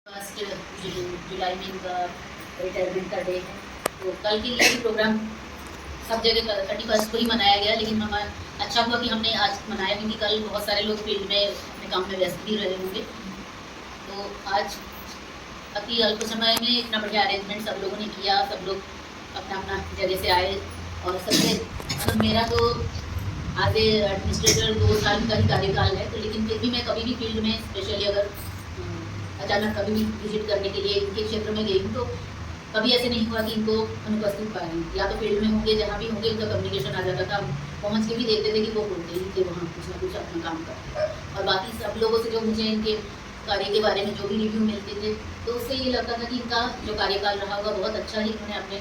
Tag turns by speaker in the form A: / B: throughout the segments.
A: First जुलाई में इनका retirement का डे है, तो कल के लिए भी प्रोग्राम सब जगह 31 को ही मनाया गया, लेकिन हम अच्छा हुआ कि हमने आज मनाया, क्योंकि कल बहुत सारे लोग फील्ड में अपने काम में व्यस्त भी रहे होंगे। तो आज अति अल्प समय में इतना बढ़िया अरेंजमेंट सब लोगों ने किया, सब लोग अपना अपना जगह से आए। और सबसे मतलब मेरा तो आज एडमिनिस्ट्रेटर 2 साल का ही कार्यकाल है, तो लेकिन फिर भी मैं कभी भी फील्ड में स्पेशली अगर अचानक कभी भी विजिट करने के लिए इनके क्षेत्र में गई हूँ, तो कभी ऐसे नहीं हुआ कि इनको अनुपस्थित पाए। या तो फील्ड में होंगे, जहाँ भी होंगे उनका कम्युनिकेशन आ जाता था, पहुँच के भी देखते थे कि वो होते ही थे वहाँ कुछ ना कुछ अपना काम करते। और बाकी सब लोगों से जो मुझे इनके कार्य के बारे में जो भी रिव्यू मिलते थे, तो उससे ये लगता था कि इनका जो कार्यकाल रहा होगा बहुत अच्छा ही उन्होंने अपने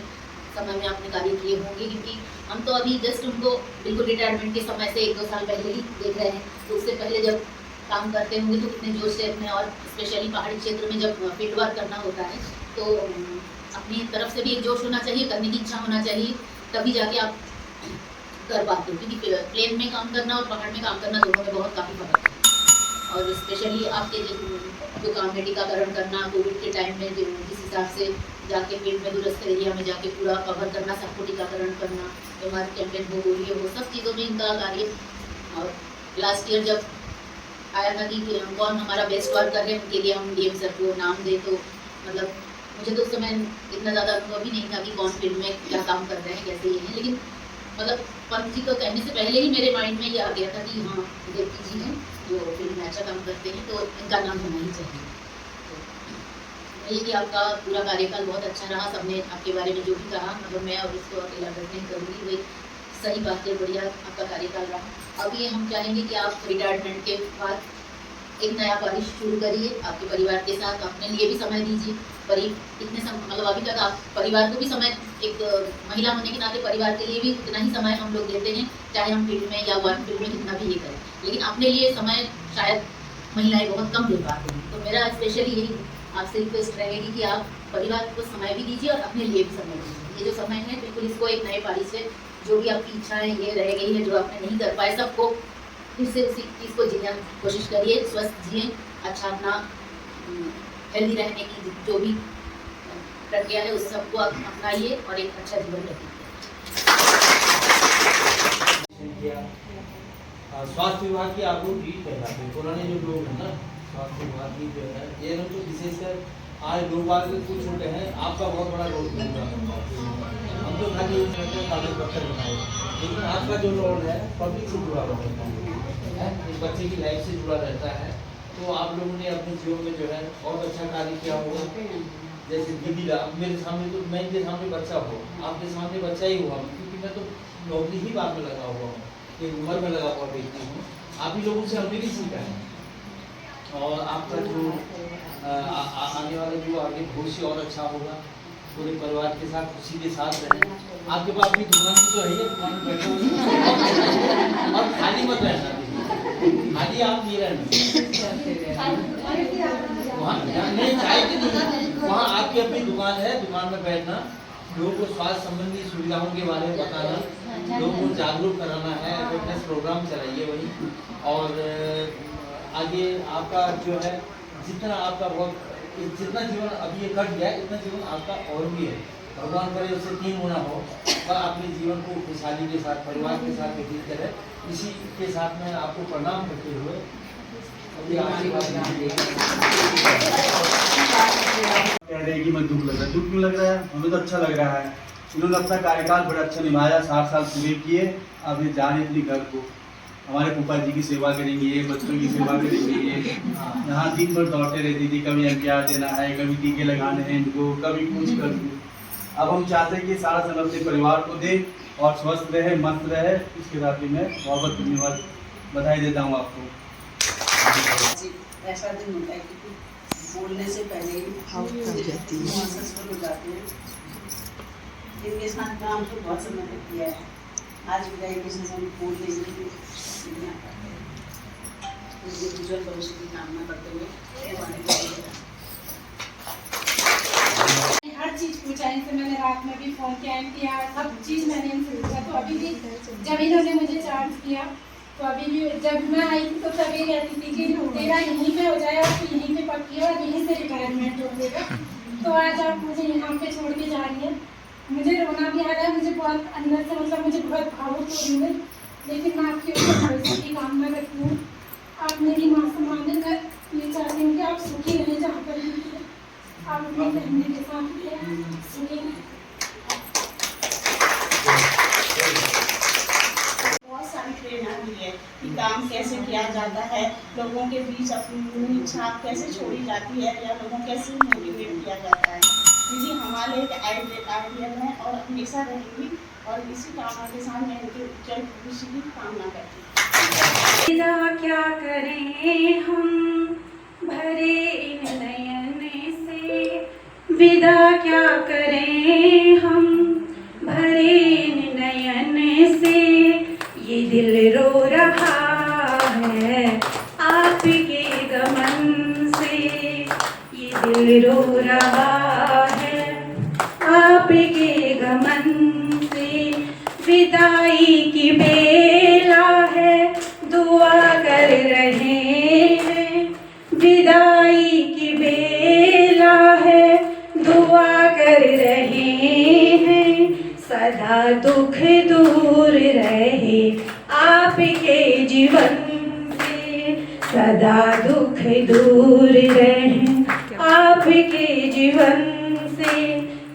A: समय में अपने कार्य किए होंगे। क्योंकि हम तो अभी जस्ट उनको बिल्कुल रिटायरमेंट के समय से 1-2 साल पहले ही देख रहे हैं, तो उससे पहले जब काम करते होंगे तो कितने जोश से अपने, और स्पेशली पहाड़ी क्षेत्र में जब फील्ड वर्क करना होता है तो अपनी तरफ से भी एक जोश होना चाहिए, करने की इच्छा होना चाहिए, तभी जाके आप कर पाते हो। क्योंकि प्लेन में काम करना और पहाड़ में काम करना दोनों में बहुत काफ़ी फर्क है। और स्पेशली आपके जो काम है टीकाकरण करना, कोविड के टाइम में जिस हिसाब से जाके फील्ड में दूरस्थ एरिया में जाके पूरा कवर करना, सबको टीकाकरण करना, हमारे कैंपेन हो रही है, वो सब चीज़ों में इनका कार्य। और लास्ट ईयर जब आया था कि कौन हमारा बेस्ट वर्क कर रहे हैं, उनके लिए हम डीएम सर को नाम दे, तो मतलब मुझे तो उस समय इतना ज़्यादा अनुभव भी नहीं था कि कौन फील्ड में क्या काम कर रहे हैं, कैसे ये हैं। लेकिन मतलब पंत जी को कहने से पहले ही मेरे माइंड में ये आ गया था कि हाँ देवती जी हैं जो फील्ड में अच्छा काम करते हैं, तो इनका नाम होना ही चाहिए। तो ये कि आपका पूरा कार्यकाल बहुत अच्छा रहा, सबने आपके बारे में जो भी कहा, मतलब मैं और इसको अकेला नहीं करूँगी, वही सही बात है, बढ़िया आपका कार्यकाल रहा। अब ये हम चाहेंगे कि आप रिटायरमेंट के बाद एक नया कार्य शुरू करिए, आपके परिवार के साथ अपने लिए भी समय दीजिए। मतलब अभी तक आप परिवार को भी समय, एक महिला होने के नाते परिवार के लिए भी उतना ही समय हम लोग देते हैं, चाहे हम फील्ड में या वर्क फील्ड में कितना भी ये करें, लेकिन अपने लिए समय शायद महिलाएं बहुत कम दे पाती हैं। तो मेरा स्पेशली यही आपसे रिक्वेस्ट रहेगी कि आप परिवार को समय भी दीजिए और अपने लिए भी समय दीजिए। ये जो समय है बिल्कुल इसको एक नए पारी से, जो भी आपकी इच्छाएं ये रह गई है, जो आपने नहीं कर पाए, सबको फिर से उसी चीज़ को जीने की कोशिश करिए, स्वस्थ जिए, अच्छा अपना हेल्दी रहने की जो भी प्रक्रिया है उस सबको आप अपनाइए और एक अच्छा जीवन रखिए।
B: स्वास्थ्य विभाग की आपको ड्यूटी कहलाते हैं, पुराने जो लोग हैं ना स्वास्थ्य विभाग की जो है, ये लोग तो विशेषकर आज लोकपाल के कुछ छोटे हैं, आपका बहुत बड़ा रोल होगा। हम तो खाली कागज पत्थर बनाए, लेकिन आपका जो रोल है पब्लिक से जुड़ा हुआ रहता है, इस बच्चे की लाइफ से जुड़ा रहता है। तो आप लोगों ने अपने जीवन में जो है बहुत अच्छा कार्य किया होगा। जैसे दीदी मेरे सामने, तो मैं इनके सामने बच्चा हो, आपके सामने बच्चा ही हुआ, क्योंकि मैं तो नौकरी ही बात में लगा हुआ हूँ, एक उम्र में लगा हुआ व्यक्ति हूँ। आप ही लोगों से हमने भी सीखा है, और आपका जो आने वाला जो आगे भविष्य और अच्छा होगा, पूरे परिवार के साथ खुशी के साथ रहें। आपके पास भी दुकान तो है, दुकान में बैठे हुए और खाली मत रहना, खाली आप नहीं रहना, वहाँ नहीं चाय की नहीं, वहाँ आपकी अपनी दुकान है, दुकान में बैठना, लोगों को स्वास्थ्य संबंधी सुविधाओं के बारे में बताना, लोगों को जागरूक कराना है, अवेयरनेस प्रोग्राम चलाइए वही। और आगे आपका जो है जितना आपका बहुत, जितना जीवन अभी ये कट गया, इतना जीवन आपका और भी है, भगवान करे उससे 3 गुना हो, और अपने जीवन को खुशहाली के साथ परिवार के साथ व्यतीत करें। इसी के साथ में आपको प्रणाम करते हुए
C: कह रहे हैं कि मैं दुख लग रहा है, दुख क्यों लग रहा है, हमें तो अच्छा लग रहा है। इन्होंने अपना कार्यकाल बड़ा अच्छा निभाया, 60 साल पूरे किए, अब ये जा रहे अपने घर को, हमारे फूफा जी की सेवा करेंगे, बच्चों की सेवा करेंगे। यहाँ दिन भर दौड़ते रहती थी, कभी एम्पियार देना है, कभी टीके लगाने हैं इनको, कभी कुछ कर दूँ। अब हम चाहते हैं कि सारा समय अपने परिवार को दे और स्वस्थ रहे, मस्त रहे। इसके साथ ही मैं बहुत बहुत धन्यवाद बधाई देता हूँ आपको।
D: ऐसा दिन होता है कि बोलने से पहले ही सस्पेंड हो जाते हैं। इनके साथ काम तो बहुत समय तक किया है, आज विदाई के समय बोलने के लिए नहीं आता है। उज्जवल भविष्य की कामना करते हुए
E: हर चीज़ पूछा इनसे, मैंने रात में भी फ़ोन किया, सब चीज़ मैंने इनसे पूछा। तो अभी भी जब इन्होंने मुझे चांस किया तो अभी भी जब मैं आई थी तो तभी रहती थी कि तेरा यहीं पे हो जाए और तू यहीं पे पक्की है और यहीं से रिटायरमेंट हो जाएगा। तो आज आप मुझे यहाँ पे छोड़ के जा रही है। मुझे रोना भी आ रहा है, मुझे बहुत अंदर से मतलब मुझे बहुत भावुक हो रही हूँ, लेकिन मैं आपकी भविष्य की कामना करती हूँ। आप मेरी माँ सम्मान मैं ये चाहती हूँ कि आप सुखी रहें जहाँ पर भी हैं। आप अपनी फैमिली के साथ सुखी
D: बहुत सारी प्रेरणा दी है कि काम कैसे किया जाता है, लोगों के बीच अपनी छाप कैसे छोड़ी जाती है या लोगों कैसे मोटिवेट किया जाता है। दीदी हमारे एक आइडियल है और हमेशा रहेंगी और इसी कामना के साथ मैं उनके उज्जवल भविष्य की कामना करती हूँ।
E: विदा क्या करें हम भरे इन नयन से, विदा क्या करें हम भरे इन नयन से, ये दिल रो रहा है आपके गमन से, ये दिल रो रहा है आपके गमन से। विदाई की बेला है दुआ कर रहे हैं, विदाई की बेला है दुआ कर रहे हैं, सदा दुख दूर रहे आपके जीवन से, सदा दुख दूर रहे आपके जीवन से।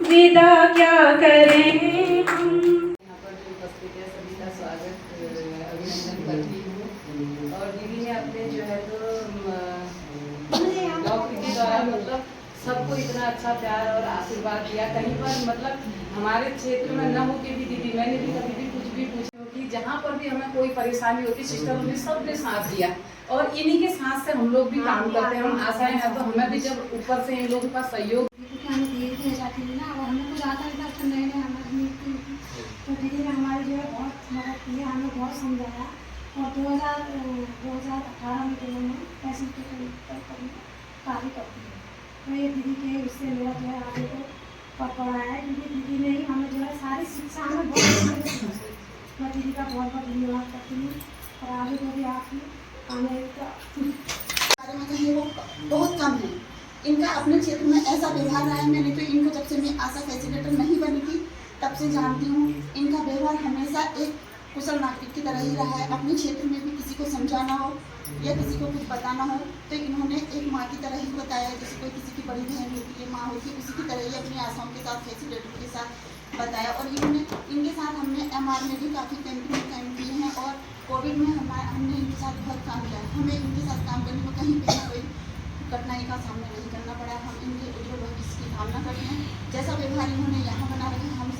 E: विदा क्या करें हम।
F: यहाँ पर जो उपस्थित है सभी का स्वागत अभिनंदन करती हूँ। और दीदी ने अपने जो है तो नौकरी के दौरान मतलब सबको इतना अच्छा प्यार और आशीर्वाद दिया। कहीं पर मतलब हमारे क्षेत्र में न हो के भी दीदी मैंने भी कभी भी कुछ भी पूछा कि जहाँ पर भी हमें कोई परेशानी होती सिस्टम ने सबने साथ दिया और इन्हीं के साथ से हम लोग भी काम करते हैं। हम आशाएं हैं तो हमें भी जब ऊपर से इन लोगों का सहयोग
E: क्योंकि हमें धीरे धीरे जाती है ना और हमें कुछ आता है तो नए नए हमारी मिलती थी, तो दीदी ने हमारी जो है बहुत मदद की है, हमें बहुत समझाया। और 2018 में जो है पैसे के करीब कार्य करती है। तो ये दीदी के उससे मेरा जो है आगे को पढ़ाया है, क्योंकि दीदी ने ही हमें जो है सारी शिक्षा हमें बहुत अच्छे से दी। मैं दीदी का बहुत बहुत धन्यवाद करती हूँ और आगे को भी आप आने का
D: बारे में कहीं वो बहुत कम है। इनका अपने क्षेत्र में ऐसा व्यवहार रहा है, मैंने तो इनको जब से मैं आशा फैसिलिटेटर नहीं बनी थी तब से जानती हूँ। इनका व्यवहार हमेशा एक कुशल नागरिक की तरह ही रहा है। अपने क्षेत्र में भी किसी को समझाना हो या किसी को कुछ बताना हो तो इन्होंने एक माँ की तरह ही बताया, जैसे कोई किसी की बड़ी बहन होती है, माँ होती है, उसी की तरह ही अपनी आशाओं के साथ फैसिलिटेटर के साथ बताया। और इन्होंने इनके साथ हमने MR में भी काफ़ी कैंप किए हैं और कोविड में हमने इनके साथ बहुत काम किया है। हमें इनके साथ काम करने में कहीं भी कोई कठिनाई का सामना नहीं करना पड़ा। हम इनके उज्जवल भविष्य की कामना करते हैं। जैसा व्यवहार इन्होंने यहाँ बना रखा है हम